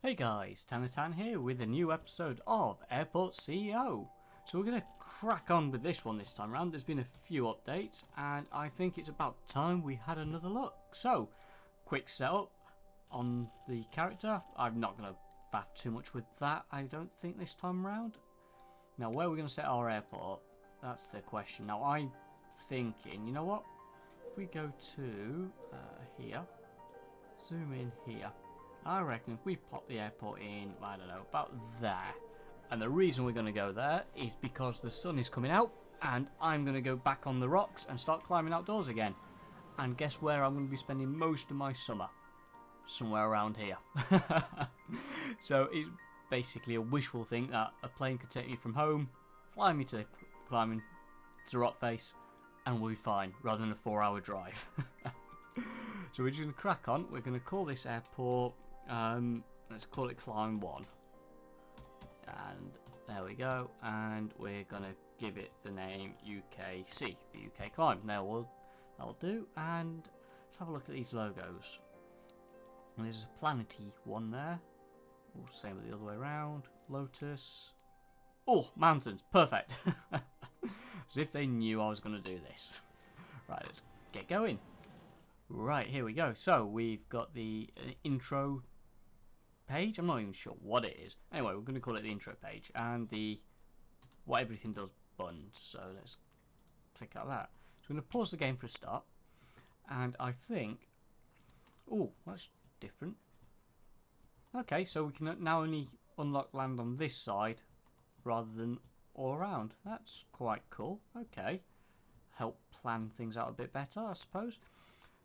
Hey guys, Tanatan here with a new episode of Airport CEO. So we're going to crack on with this one this time around. There's been a few updates and I think it's about time we had another look. So, quick setup on the character. I'm not going to faff too much with that, I don't think, this time around. Now, where are we going to set our airport? That's the question. Now, I'm thinking, you know what? If we go to here, zoom in here. I reckon if we pop the airport in, I don't know, about there. And the reason we're going to go there is because the sun is coming out and I'm going to go back on the rocks and start climbing outdoors again. And guess where I'm going to be spending most of my summer? Somewhere around here. So it's basically a wishful thing that a plane could take me from home, fly me to climbing to rock face, and we'll be fine, rather than a 4-hour drive. So we're just going to crack on. We're going to call this airport, let's call it Climb 1. And there we go. And we're going to give it the name UKC for UK Climb. Now that'll do. And let's have a look at these logos. And there's a planety one there. Same with the other way around. Lotus. Oh, mountains. Perfect. As if they knew I was going to do this. Right, let's get going. Right, here we go. So we've got the intro page. I'm not even sure what it is. Anyway, we're going to call it the intro page and the what everything does button. So let's click out that. So we're going to pause the game for a start. And I think, oh, that's different. Okay, so we can now only unlock land on this side rather than all around. That's quite cool. Okay, help plan things out a bit better, I suppose.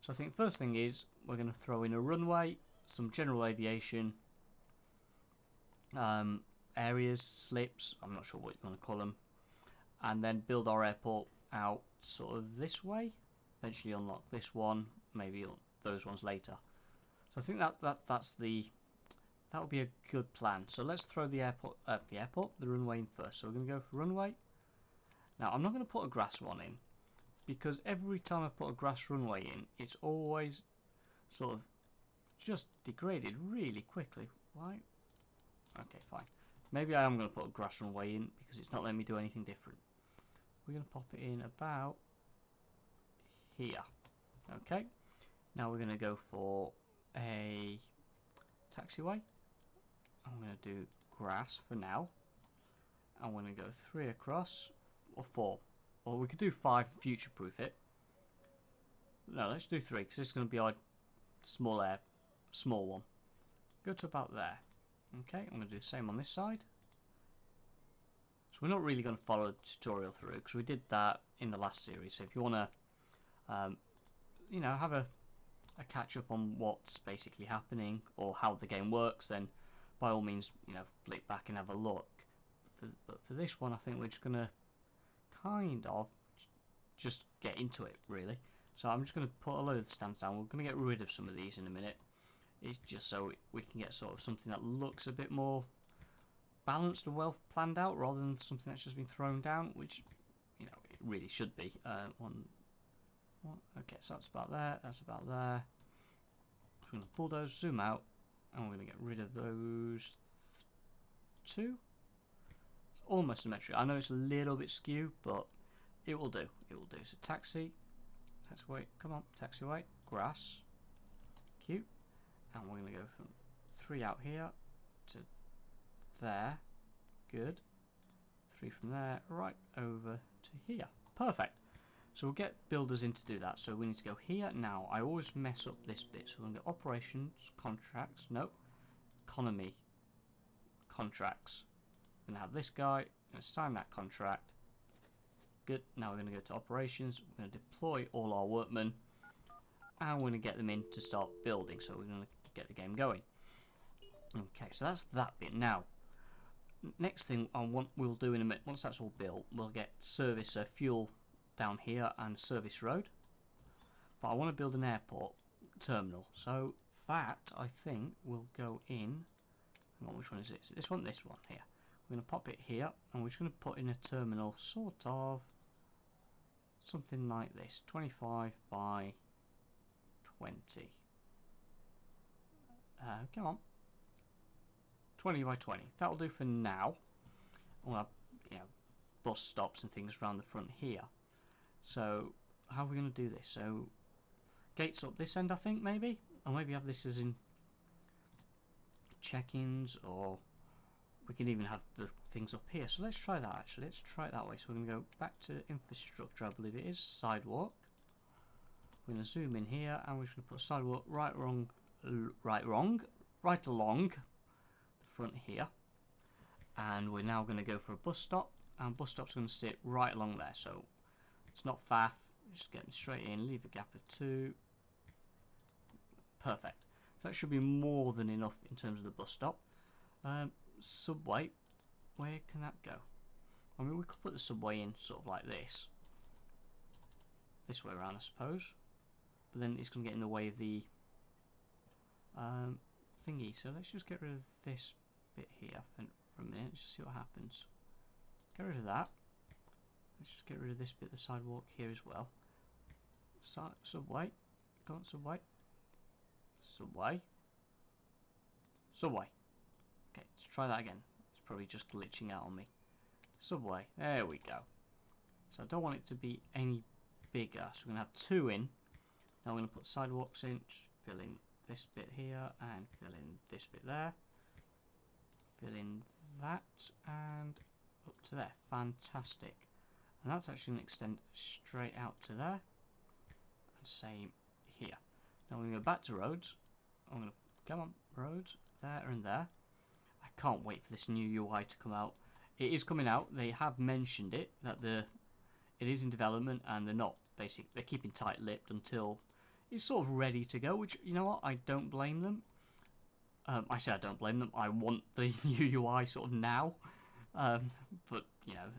So I think first thing is we're going to throw in a runway, some general aviation areas, slips, I'm not sure what you want to call them, and then build our airport out sort of this way. Eventually unlock this one, maybe those ones later. So I think that would be a good plan. So let's throw the runway in first. So we're going to go for runway. Now I'm not going to put a grass one in, because every time I put a grass runway in, it's always sort of just degraded really quickly. Why? Okay, fine. Maybe I am going to put a grass runway in because it's not letting me do anything different. We're going to pop it in about here. Okay. Now we're going to go for a taxiway. I'm going to do grass for now. I'm going to go 3 across, or 4. Or we could do 5 and future-proof it. No, let's do 3 because this is going to be our small one. Go to about there. Okay, I'm going to do the same on this side. So we're not really going to follow the tutorial through because we did that in the last series. So if you want to, have a catch-up on what's basically happening or how the game works, then by all means, flick back and have a look. But for this one, I think we're just going to kind of just get into it, really. So I'm just going to put a load of the stands down. We're going to get rid of some of these in a minute. It's just so we can get sort of something that looks a bit more balanced and well planned out, rather than something that's just been thrown down, which it really should be. Okay, so that's about there. That's about there. So we're going to pull those, zoom out, and we're going to get rid of those 2. Almost symmetric. I know it's a little bit skewed, but it will do. It will do. So taxiway, come on, taxiway, grass, cute, and we're going to go from 3 out here to there, good, 3 from there, right over to here, perfect. So we'll get builders in to do that. So we need to go here. Now I always mess up this bit, so we're going to go operations, contracts, no, economy, contracts. Going to have this guy, going to sign that contract. Good. Now we're going to go to operations. We're going to deploy all our workmen, and we're going to get them in to start building. So we're going to get the game going. Okay, so that's that bit. Now, next thing we'll do in a minute, once that's all built, we'll get service fuel down here and service road. But I want to build an airport terminal, so that I think will go in. Hang on, which one is this? This one here. We're going to pop it here, and we're just going to put in a terminal, sort of something like this, 25 by 20. Come on. 20 by 20. That'll do for now. We'll have, you know, bus stops and things around the front here. So how are we going to do this? So gates up this end, I think, maybe, or maybe have this as in check-ins, or we can even have the things up here. So let's try that. Actually, let's try it that way. So we're going to go back to infrastructure, I believe it is sidewalk. We're going to zoom in here, and we're just going to put sidewalk right along the front here. And we're now going to go for a bus stop, and bus stop's going to sit right along there. So it's not faff, just get them straight in, leave a gap of 2. Perfect. So that should be more than enough in terms of the bus stop. Subway, where can that go? I mean, we could put the subway in sort of like this way around, I suppose, but then it's going to get in the way of the thingy. So let's just get rid of this bit here for a minute, just see what happens. Get rid of that. Let's just get rid of this bit of the sidewalk here as well. Subway, go on, subway. Subway. Okay, let's try that again. It's probably just glitching out on me. Subway, there we go. So I don't want it to be any bigger, so we're going to have 2 in. Now we're going to put sidewalks in, just fill in this bit here, and fill in this bit there. Fill in that, and up to there. Fantastic. And that's actually going to extend straight out to there. And same here. Now we're going to go back to roads. I'm going to, come on, roads, there and there. I can't wait for this new UI to come out. It is coming out. They have mentioned it, that it is in development, and they're keeping tight-lipped until it's sort of ready to go, which, you know what, I don't blame them. I say I don't blame them. I want the new UI sort of now. But, you know,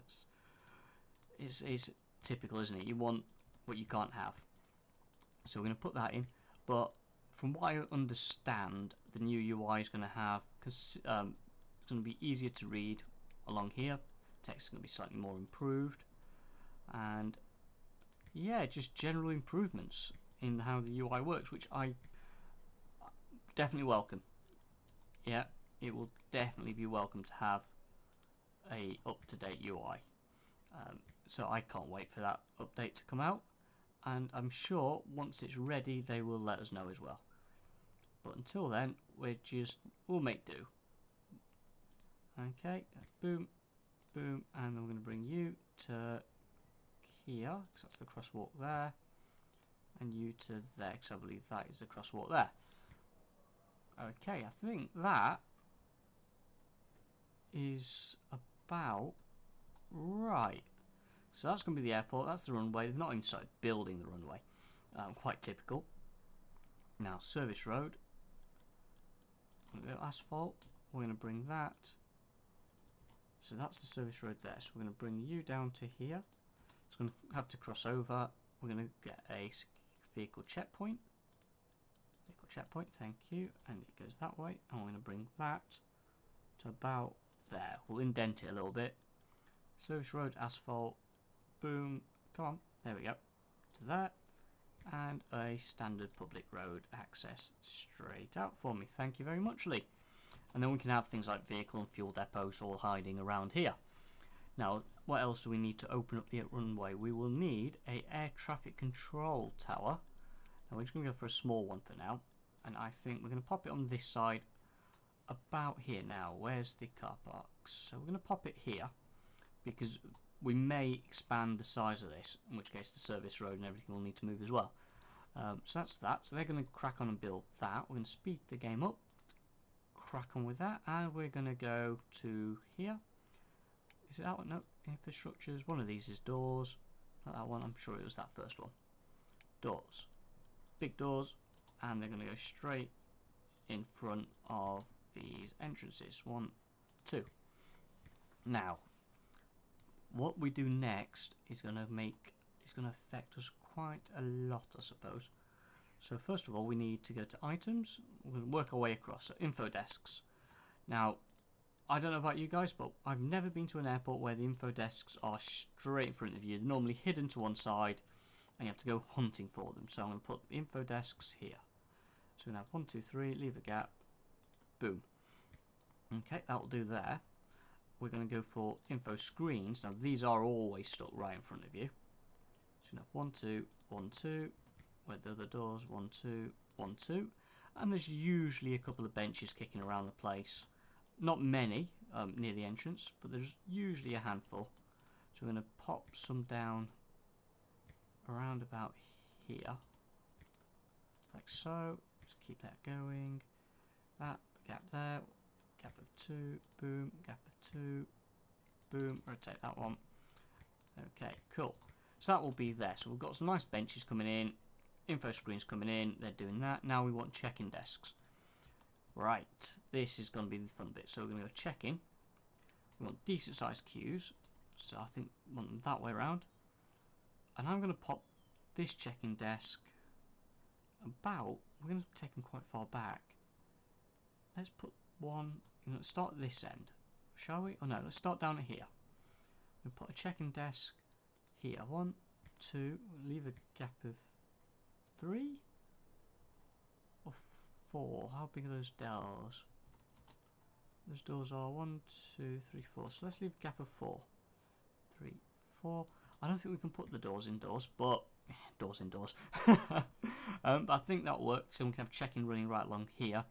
it's typical, isn't it? You want what you can't have. So we're going to put that in. But from what I understand, the new UI is going to have, because it's going to be easier to read along here. Text is going to be slightly more improved. And yeah, just general improvements in how the UI works, which I definitely welcome. Yeah, it will definitely be welcome to have a up-to-date UI. So I can't wait for that update to come out, and I'm sure once it's ready they will let us know as well. But until then, we'll make do. Okay, boom, boom, and then we're going to bring you to here, because that's the crosswalk there, and you to there, because I believe that is the crosswalk there. Okay, I think that is about right. So that's going to be the airport, that's the runway. They've not even started building the runway. Quite typical. Now, service road. We're going to go asphalt. We're going to bring that. So that's the service road there. So we're going to bring you down to here. It's going to have to cross over. We're going to get a vehicle checkpoint. Vehicle checkpoint, thank you. And it goes that way. And we're going to bring that to about there. We'll indent it a little bit. Service road, asphalt. Boom. Come on. There we go. To that. And a standard public road access straight out for me. Thank you very much, Lee. And then we can have things like vehicle and fuel depots all hiding around here. Now, what else do we need to open up the runway? We will need a air traffic control tower. Now, we're just going to go for a small one for now. And I think we're going to pop it on this side about here now. Where's the car parks? So we're going to pop it here, because we may expand the size of this, in which case the service road and everything will need to move as well. So that's that. So they're going to crack on and build that. We're going to speed the game up, crack on with that, and we're going to go to here. Is it that one? No, infrastructures. One of these is doors. Not that one. I'm sure it was that first one. Doors. Big doors, and they're going to go straight in front of these entrances. 1, 2. Now, what we do next is going to affect us quite a lot, I suppose. So first of all, we need to go to items. We're going to work our way across. So info desks. Now, I don't know about you guys, but I've never been to an airport where the info desks are straight in front of you. They're normally hidden to one side, and you have to go hunting for them. So I'm going to put info desks here. So we're going to have 1, 2, 3, leave a gap, boom. Okay, that'll do there. We're going to go for info screens. Now these are always stuck right in front of you. So you have 1, 2, 1, 2. Where the other doors, 1, 2, 1, 2. And there's usually a couple of benches kicking around the place. Not many near the entrance, but there's usually a handful. So we're going to pop some down around about here. Like so. Just keep that going. That gap there. Gap of 2. Boom. Gap of 2. Boom. Rotate that one. Okay, cool. So that will be there. So we've got some nice benches coming in. Info screens coming in. They're doing that. Now we want check-in desks. Right. This is going to be the fun bit. So we're going to go check-in. We want decent sized queues. So I think we want them that way around. And I'm going to pop this check-in desk about... We're going to take them quite far back. Let's put one... Let's start at this end. Shall we? Oh no, let's start down at here. We'll put a check-in desk here. 1, 2. We'll leave a gap of 3 or 4. How big are those doors? Those doors are 1, 2, 3, 4. So let's leave a gap of 4. 3, 4. I don't think we can put the doors indoors, but doors indoors. But I think that'll work. So we can have check-in running right along here.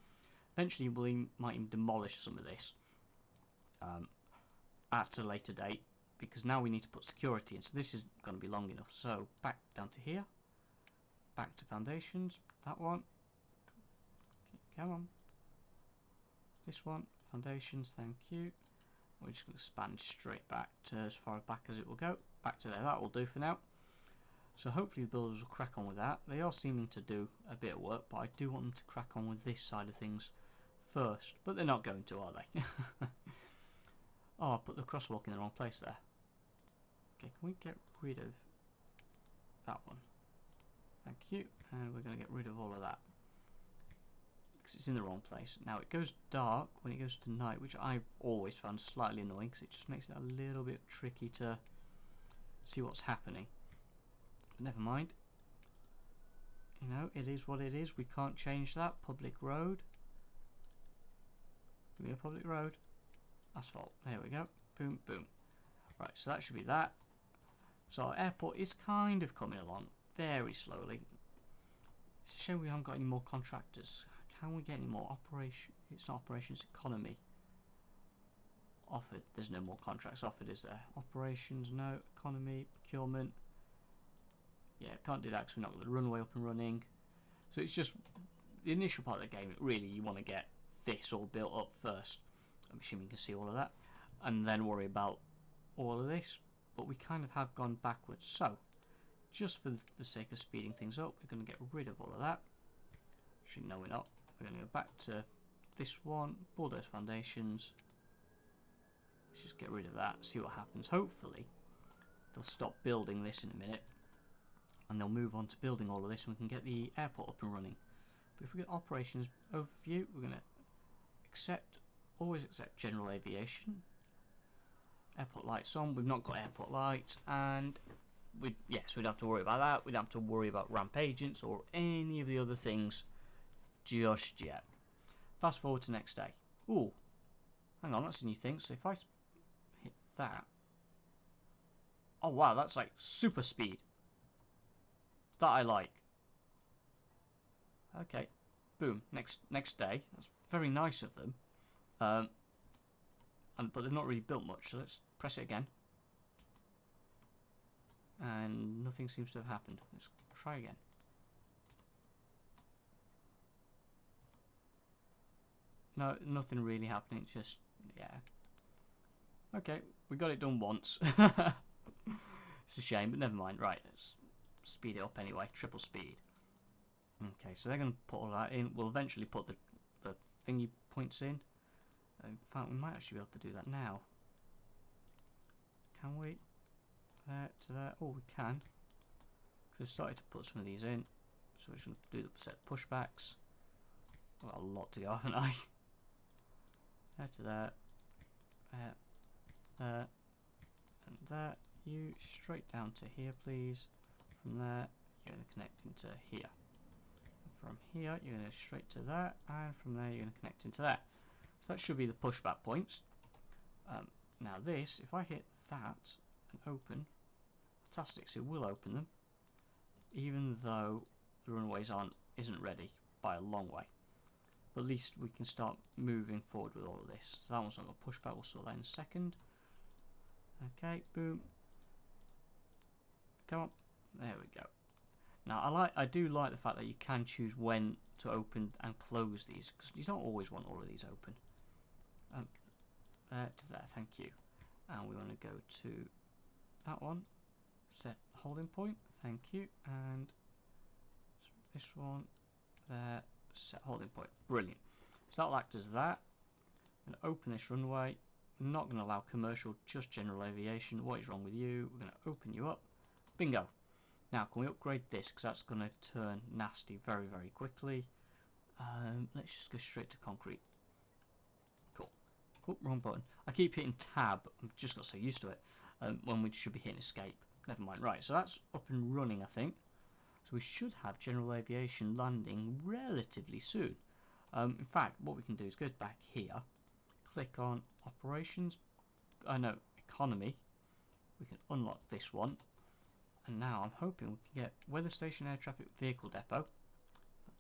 Eventually, we might even demolish some of this at a later date, because now we need to put security in. So this is going to be long enough. So back down to here. Back to foundations. That one. Come on. This one. Foundations. Thank you. We're just going to span straight back to as far back as it will go. Back to there. That will do for now. So hopefully the builders will crack on with that. They are seeming to do a bit of work, but I do want them to crack on with this side of things first. But they're not going to, are they? Oh, I put the crosswalk in the wrong place there. Okay, can we get rid of that one? Thank you. And we're going to get rid of all of that, because it's in the wrong place. Now it goes dark when it goes to night, which I've always found slightly annoying, because it just makes it a little bit tricky to see what's happening. But never mind. You know, it is what it is. We can't change that. Public road. Give me a public road. Asphalt. There we go. Boom, boom. Right, so that should be that. So our airport is kind of coming along very slowly. It's a shame we haven't got any more contractors. Can we get any more operation? It's not operations, economy. Offered. There's no more contracts offered, is there? Operations, no. Economy, procurement. Yeah, can't do that because we're not got the runway up and running. So it's just the initial part of the game. Really, you want to get this all built up first. I'm assuming you can see all of that, and then worry about all of this. But we kind of have gone backwards. So, just for the sake of speeding things up, we're going to get rid of all of that. Actually, no, we're not. We're going to go back to this one, bulldoze foundations. Let's just get rid of that, see what happens. Hopefully, they'll stop building this in a minute, and they'll move on to building all of this, and we can get the airport up and running. But if we get operations overview, we're going to accept, always accept general aviation. Airport lights on. We've not got airport lights, and we'd have to worry about that. We'd have to worry about ramp agents or any of the other things just yet. Fast forward to next day. Ooh, hang on, that's a new thing. So if I hit that, oh wow, that's like super speed. That I like. Okay, boom. Next day. That's very nice of them. But they've not really built much. So let's press it again. And nothing seems to have happened. Let's try again. No, nothing really happening. Just, yeah. Okay, we got it done once. It's a shame, but never mind. Right, let's speed it up anyway. Triple speed. Okay, so they're going to put all that in. We'll eventually put the thingy points in. In fact, we might actually be able to do that now. Can we? There to there. Oh, we can. Because I've started to put some of these in. So we're just going to do the set pushbacks. I've got a lot to go, haven't I? There to there. There. There. And there. You straight down to here, please. From there, you're going to connect into here. From here, you're going to straight to that. And from there, you're going to connect into that. So that should be the pushback points. Now this, if I hit that and open, fantastic, so it will open them, even though the runways isn't ready by a long way. But at least we can start moving forward with all of this. So that one's not going to push back, we'll sort that in a second. Okay, boom. Come on, there we go. Now I do like the fact that you can choose when to open and close these, because you don't always want all of these open. There to there, thank you. And we want to go to that one, set holding point, thank you, and this one there, set holding point, brilliant. So that'll act as that. I'm going to open this runway, I'm not going to allow commercial, just general aviation. What is wrong with you? We're going to open you up, bingo. Now can we upgrade this, because that's going to turn nasty very, very quickly. Let's just go straight to concrete. Oh, wrong button. I keep hitting tab. I've just got so used to it. When we should be hitting escape. Never mind. Right, so that's up and running, I think. So we should have general aviation landing relatively soon. In fact, what we can do is go back here, click on operations. No, economy. We can unlock this one. And now I'm hoping we can get weather station, air traffic, vehicle depot.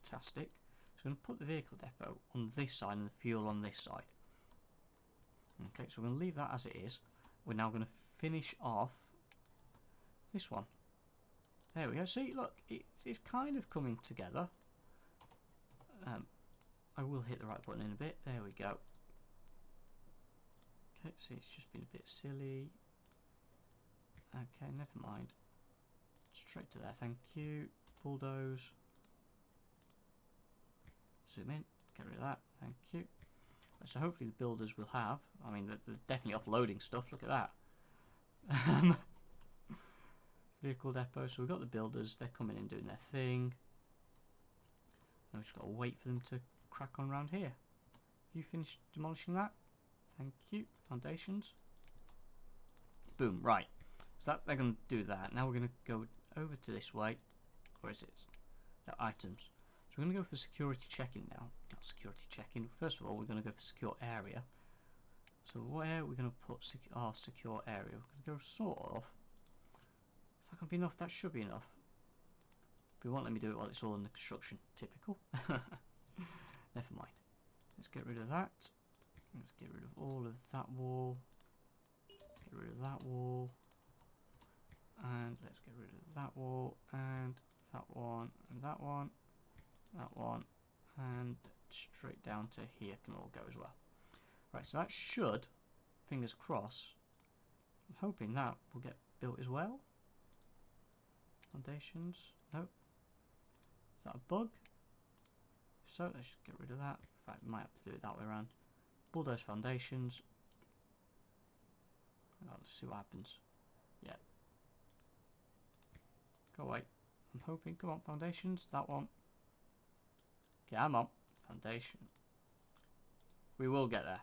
Fantastic. So I'm going to put the vehicle depot on this side and the fuel on this side. Okay, so we're going to leave that as it is. We're now going to finish off this one. There we go. See, look, it's kind of coming together. I will hit the right button in a bit. There we go. Okay, see, it's just been a bit silly. Okay, never mind. Straight to there, thank you. Bulldoze. Zoom in, get rid of that, thank you. So hopefully the builders will have, I mean they're definitely offloading stuff, look at that. Vehicle depot, so we've got the builders, they're coming in doing their thing. Now we've just got to wait for them to crack on around here. Have you finished demolishing that? Thank you. Foundations. Boom, right. So they're going to do that. Now we're going to go over to this way. Where is it? The items. So we're going to go for security check-in now. Not security check-in. First of all, we're going to go for secure area. So where are we going to put our secure area? We're going to go sort of. Is that going to be enough? That should be enough. But it won't let me do it while it's all in the construction. Typical. Never mind. Let's get rid of that. Let's get rid of all of that wall. Get rid of that wall. And let's get rid of that wall. And that one. And that one. That one. And straight down to here can all go as well. Right, so that should, fingers crossed, I'm hoping that will get built as well. Foundations. Nope. Is that a bug? So let's just get rid of that. In fact, we might have to do it that way around. Bulldoze foundations. Oh, let's see what happens. Yeah. Go away. I'm hoping. Come on, foundations. That one. Come on. Foundation. We will get there.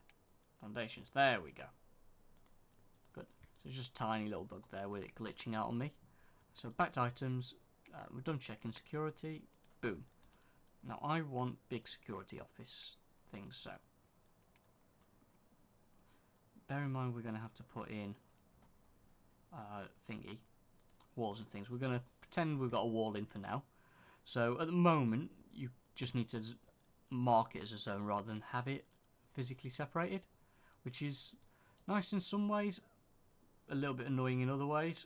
Foundations. There we go. Good. So just a tiny little bug there with it glitching out on me. So back to items. We're done checking security. Boom. Now I want big security office things, so bear in mind we're going to have to put in thingy, walls and things. We're going to pretend we've got a wall in for now. So at the moment you just need to mark it as a zone rather than have it physically separated, which is nice in some ways, a little bit annoying in other ways.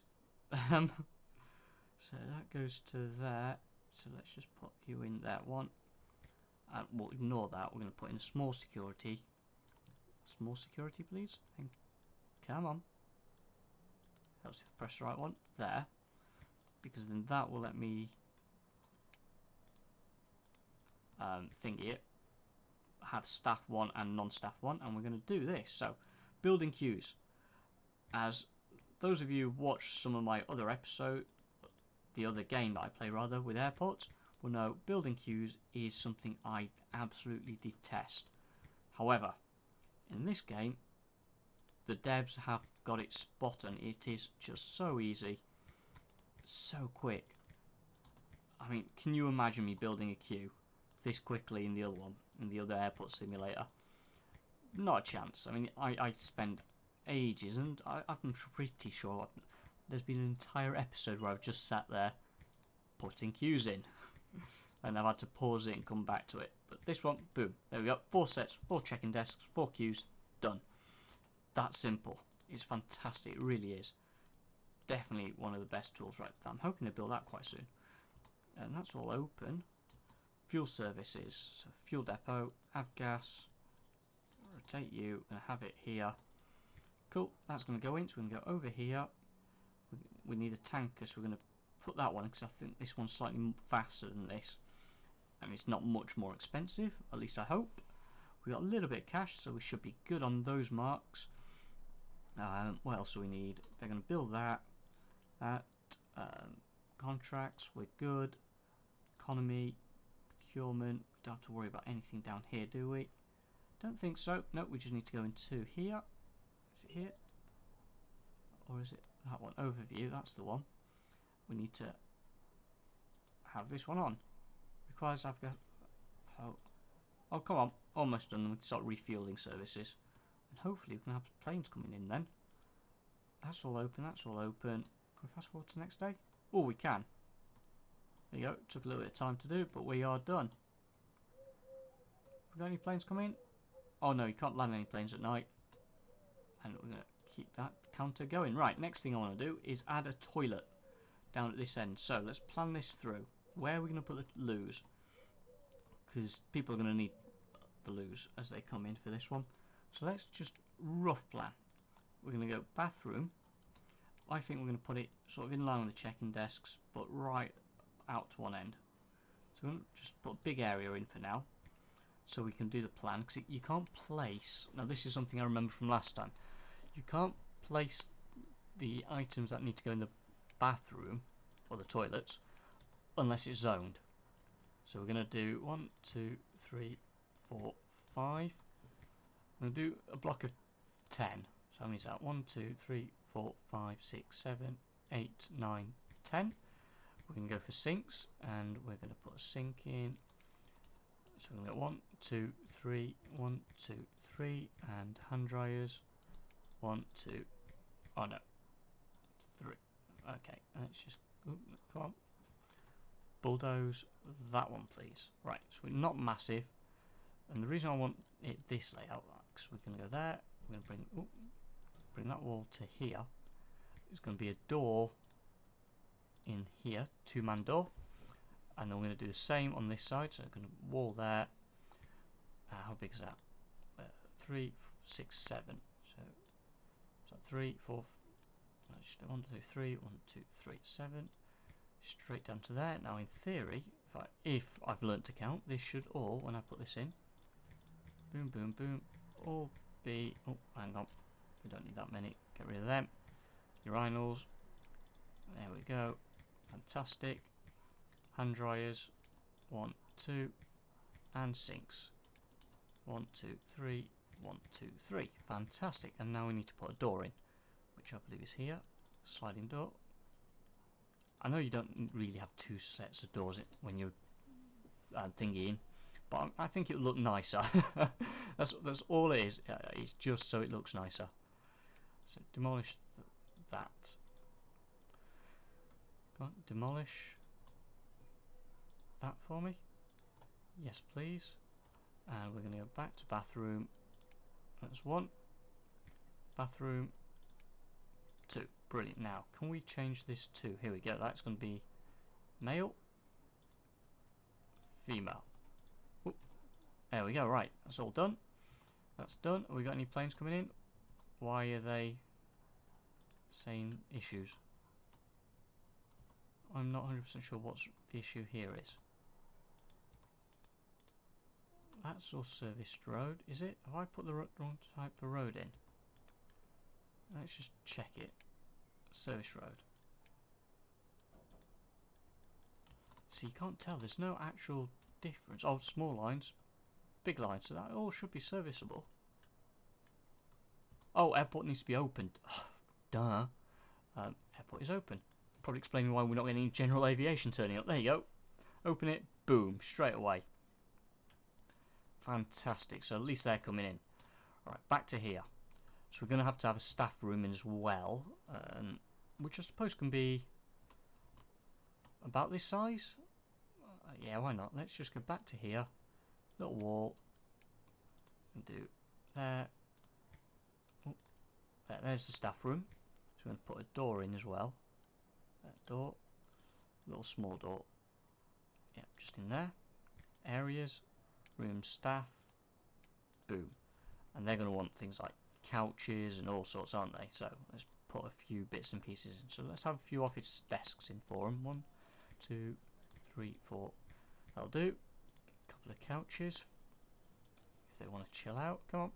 So that goes to there. So let's just put you in that one. We'll ignore that. We're going to put in small security. Small security, please. Come on. Helps if I press the right one. There. Because then that will let me thingy it. Have staff one and non-staff one. And we're going to do this. So, building queues. As those of you who watched some of my other episodes, the other game that I play rather with airports, will know building queues is something I absolutely detest. However, in this game, the devs have got it spot on. It is just so easy, so quick. I mean, can you imagine me building a queue this quickly in the other one, in the other airport simulator? Not a chance. I mean, I spend ages, and I'm pretty sure there's been an entire episode where I've just sat there putting queues in. And I've had to pause it and come back to it. But this one, boom, there we go. 4 sets, 4 check-in desks, 4 queues, done. That simple. It's fantastic, it really is. Definitely one of the best tools right there. I'm hoping they build that quite soon. And that's all open. Fuel services, so fuel depot, avgas, rotate you, and have it here. Cool, that's going to go in, so we're going to go over here. We need a tanker, so we're going to put that one, because I think this one's slightly faster than this. And it's not much more expensive, at least I hope. We got a little bit of cash, so we should be good on those marks. What else do we need? They're going to build that. Contracts, we're good. Economy, procurement, we don't have to worry about anything down here, do we? Don't think so. No, we just need to go into here. Is it here? Or is it that one? Overview, that's the one. We need to have this one on. Requires avgas. Oh, come on. Almost done. We can start refueling services. And hopefully we can have planes coming in then. That's all open. That's all open. Can we fast forward to the next day? Oh, we can. There you go. Took a little bit of time to do, but we are done. We got any planes coming? Oh no, you can't land any planes at night. And we're going to keep that counter going. Right, next thing I want to do is add a toilet down at this end. So let's plan this through. Where are we going to put the loos? Because people are going to need the loos as they come in for this one. So let's just rough plan. We're going to go bathroom. I think we're going to put it sort of in line with the check-in desks, but right out to one end. So we're going to just put a big area in for now, so we can do the plan. Because you can't place. Now this is something I remember from last time. You can't place the items that need to go in the bathroom or the toilets unless it's zoned. So we're going to do 1, 2, 3, 4, 5. I'm going to do a block of 10. So how many is that? 1, 2, 3, 4, 5, 6, 7, 8, 9, 10. We're going to go for sinks, and we're going to put a sink in. So we're going to go 1, 2, 3, 1, 2, 3, and hand dryers. 1, 2, oh no, 3. Okay, let's just, come on. Bulldoze that one, please. Right, so we're not massive. And the reason I want it this layout, because we're going to go there, we're going to bring that wall to here. It's going to be a door in here, 2-man door. And then we're going to do the same on this side, so we're going to wall there. How big is that? 3, 6, 7. So 3, 4, let's just do 1, 2, 3, 1, 2, 3, 7. Straight down to there. Now in theory, if I've learnt to count, this should all, when I put this in, boom, boom, boom, all be, oh, hang on, we don't need that many, get rid of them, urinals, there we go, fantastic, hand dryers, 1, 2, and sinks, 1, 2, 3, 1, 2, 3, fantastic, and now we need to put a door in, which I believe is here, sliding door. I know you don't really have 2 sets of doors when you're thingy in, but I think it would look nicer. that's all it is. It's just so it looks nicer. So demolish that. Go on, demolish that for me. Yes, please. And we're going to go back to bathroom. That's 1. Bathroom 2. Brilliant. Now, can we change this to? Here we go. That's going to be male, female. Oop. There we go. Right. That's all done. That's done. Have we got any planes coming in? Why are they saying issues? I'm not 100% sure what the issue here is. That's all serviced road, is it? Have I put the wrong type of road in? Let's just check it. Service road. So you can't tell, there's no actual difference. Oh, small lines, big lines, so that all should be serviceable. Oh, airport needs to be opened. Duh. Airport is open. Probably explaining why we're not getting any general aviation turning up. There you go. Open it, boom, straight away. Fantastic, so at least they're coming in. Alright, back to here. So we're going to have a staff room as well, which I suppose can be about this size. Yeah, why not? Let's just go back to here. Little wall. And do there. Oh, there's the staff room. So we're going to put a door in as well. That door. Little small door. Yeah, just in there. Areas. Room staff. Boom. And they're going to want things like couches and all sorts, aren't they? So let's put a few bits and pieces in. So let's have a few office desks in for them. 1, 2, 3, 4. That'll do. A couple of couches if they want to chill out. Come on.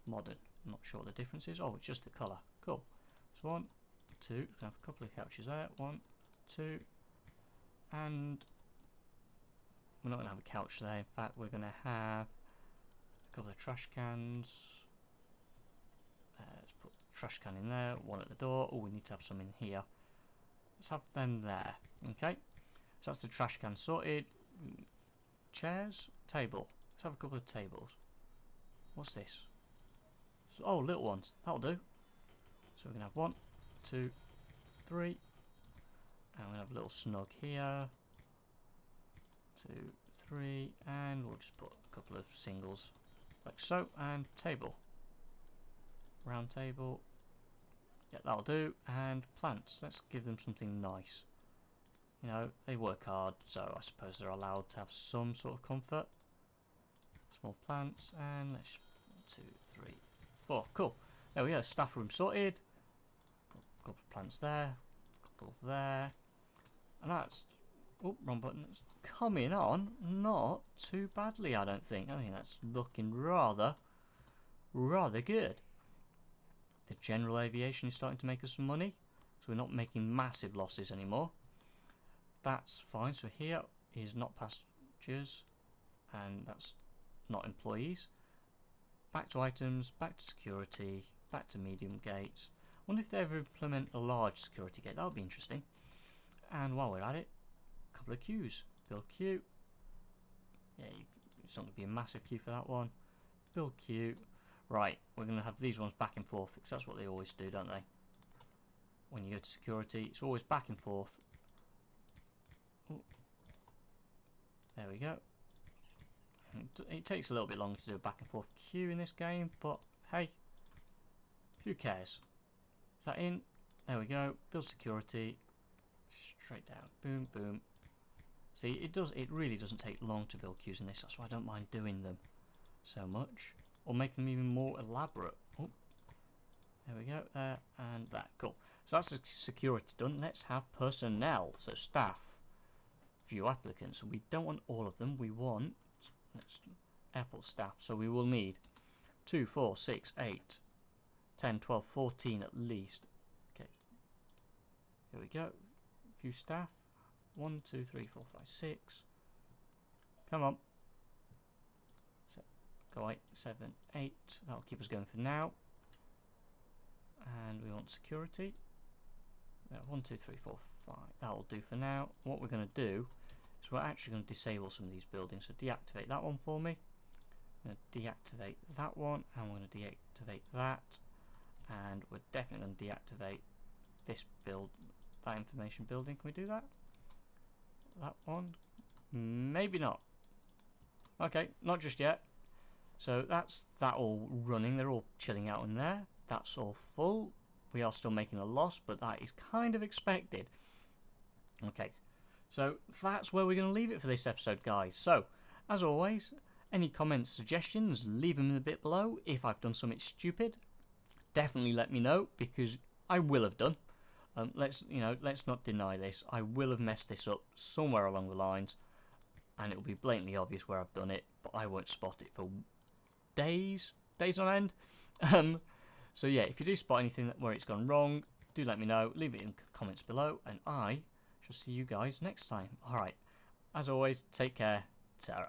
Modern. I'm not sure what the difference is. Oh, it's just the colour. Cool. So 1, 2. Have a couple of couches there. 1, 2. And we're not going to have a couch there. In fact, we're going to have a couple of trash cans. Let's put a trash can in there. One at the door. Oh, we need to have some in here. Let's have them there. Okay. So that's the trash can sorted. Chairs. Table. Let's have a couple of tables. What's this? So, oh, little ones. That'll do. So we're going to have 1, 2, 3. And we're going to have a little snug here. 2, 3. And we'll just put a couple of singles like so. And table. Round table. Yeah, that'll do. And plants. Let's give them something nice. You know, they work hard, so I suppose they're allowed to have some sort of comfort. Small plants, and let's 1, 2, 3, 4. Cool. There we go. Staff room sorted. A couple of plants there. A couple there. And that's... Oh, wrong button. It's coming on not too badly, I don't think. I think that's looking rather good. The general aviation is starting to make us some money, so we're not making massive losses anymore. That's fine. So here is not passengers, and that's not employees. Back to items, back to security, back to medium gates. I wonder if they ever implement a large security gate. That would be interesting. And while we're at it, a couple of queues. Build queue. Yeah, it's not going to be a massive queue for that one. Build queue. Right, we're going to have these ones back and forth, because that's what they always do, don't they? When you go to security, it's always back and forth. Ooh. There we go. It takes a little bit longer to do a back and forth queue in this game, but hey, who cares? Is that in? There we go. Build security. Straight down. Boom, boom. See, it really doesn't take long to build queues in this. That's why I don't mind doing them so much, or make them even more elaborate. Oh, there we go. There and that. Cool. So that's the security done. Let's have personnel. So staff. Few applicants. We don't want all of them. We want airport staff. So we will need 2, 4, 6, 8, 10, 12, 14 at least. Okay. Here we go. Few staff. 1, 2, 3, 4, 5, 6. Come on. So, go 8, 7, 8. That'll keep us going for now. And we want security. 1, 2, 3, 4, 5. That'll do for now. What we're going to do is we're actually going to disable some of these buildings. So deactivate that one for me. I'm going to deactivate that one, and we're going to deactivate that. And we're definitely going to deactivate this that information building. Can we do that? That one? Maybe not. Okay, not just yet. So that's that all running. They're all chilling out in there. That's all full. We are still making a loss, but that is kind of expected. Okay, so that's where we're going to leave it for this episode, guys. So, as always, any comments, suggestions, leave them in the bit below. If I've done something stupid, definitely let me know, because I will have done. Let's not deny this. I will have messed this up somewhere along the lines, and it will be blatantly obvious where I've done it, but I won't spot it for days on end. So yeah, if you do spot anything where it's gone wrong, do let me know. Leave it in the comments below, and I shall see you guys next time. Alright, as always, take care. Ta-ra.